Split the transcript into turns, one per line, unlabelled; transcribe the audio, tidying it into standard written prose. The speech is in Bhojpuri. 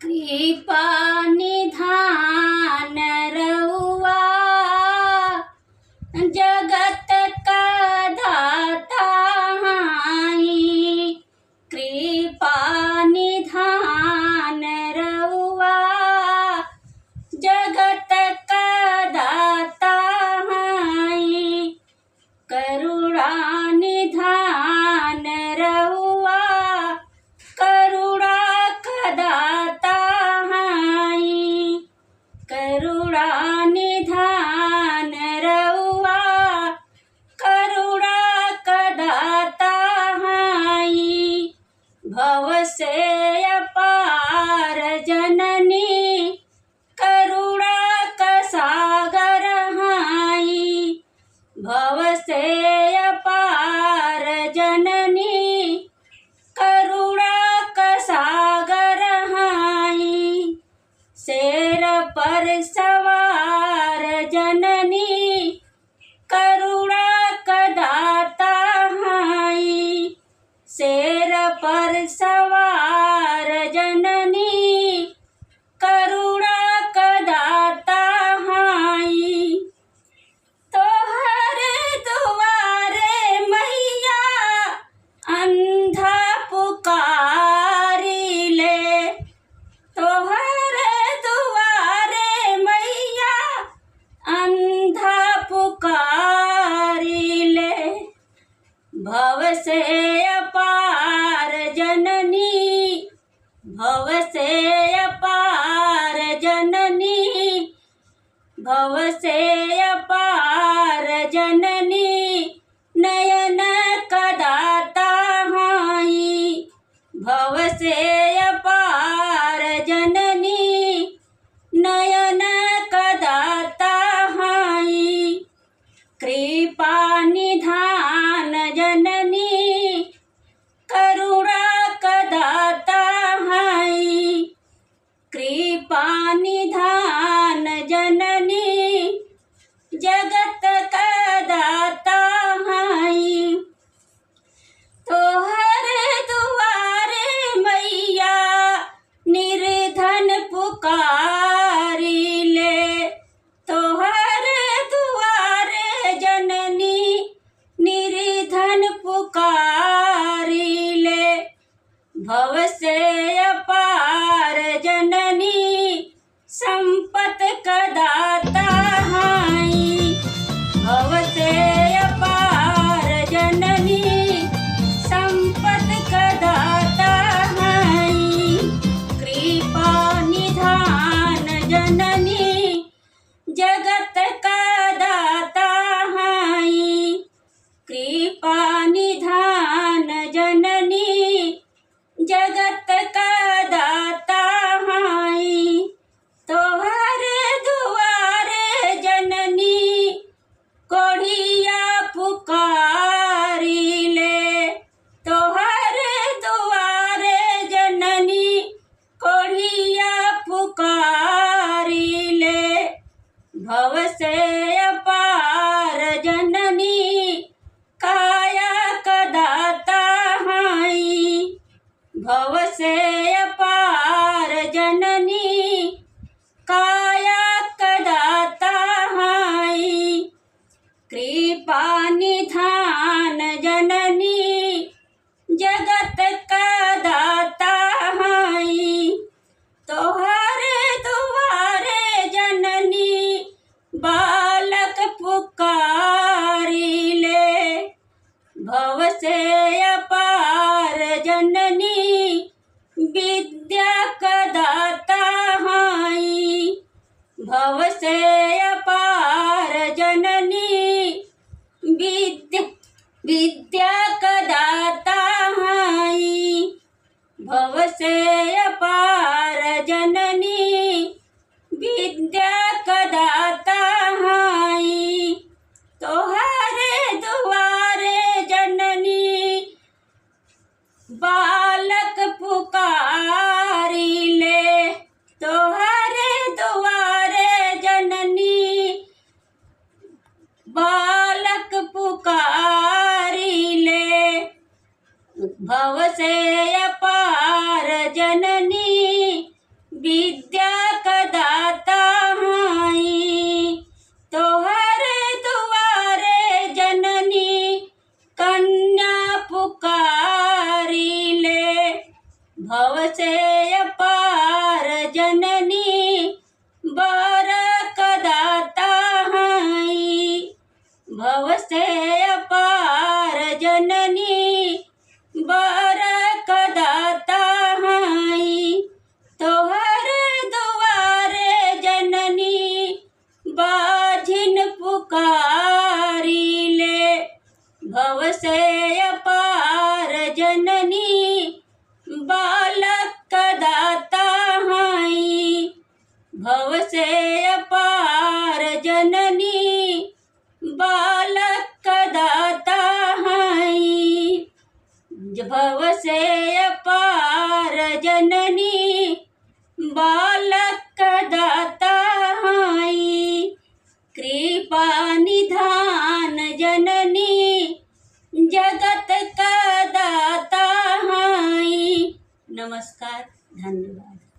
कृपा निधान रउआ जगत का दाता हई। कृपा निधान रउआ जगत का दाता हई। करुणा निधान रउआ करुणा का दाता हई। करुणा निधान रउआ करुणा का दाता हई। भव से अपार जननी करुणा का सागर हई। भव से अपार जननी करुणा का सागर हई। शेर पर सवार जननी करुणा का दाता हई। शेर पर सवार जननी करुणा का दाता हई। तोहर दुआरे मैया अंधा पुकारी ले। तोहर दुआरे मैया अंधा पुकारी ले। भव से अपार जननी भव से अपार जननी भव से अपार जननी नयन का दाता हई। भव से अपार जननी नयन का दाता हई। कृपा निधान जननी करुणा का दाता हई। कृपा निधान जननी जगत का दाता हई। तोहर दुआरे मैया निर्धन पुकारी ले। तोहर दुआरे जननी निर्धन पुकारी ले। भव से अपार जननी संपत का दाता हई। भव से अपार जननी संपत का दाता हई। कृपा निधान जननी जगत का दाता हई। कृपा निधान जननी जगत का दाता हई। तोहर दुआरे जननी कोढ़िया पुकारी ले। तोहर दुआरे जननी कोढ़िया पुकारी ले। भव से अपार जननी काया का दाता हई। भव से अपार जननी काया का दाता हई। कृपा निधान जननी जगत का दाता हई। तोहर दुआरे जननी बालक पुकारी ले। भव से अपार जननी विद्या का दाता हई। भव से अपार जननी विद्या का दाता हई। भव से अपार जननी विद्या का दाता हई। तोहर दुआरे जननी बालक पुकारी ले। तोहर दुआरे जननी नमस्कार, धन्यवाद।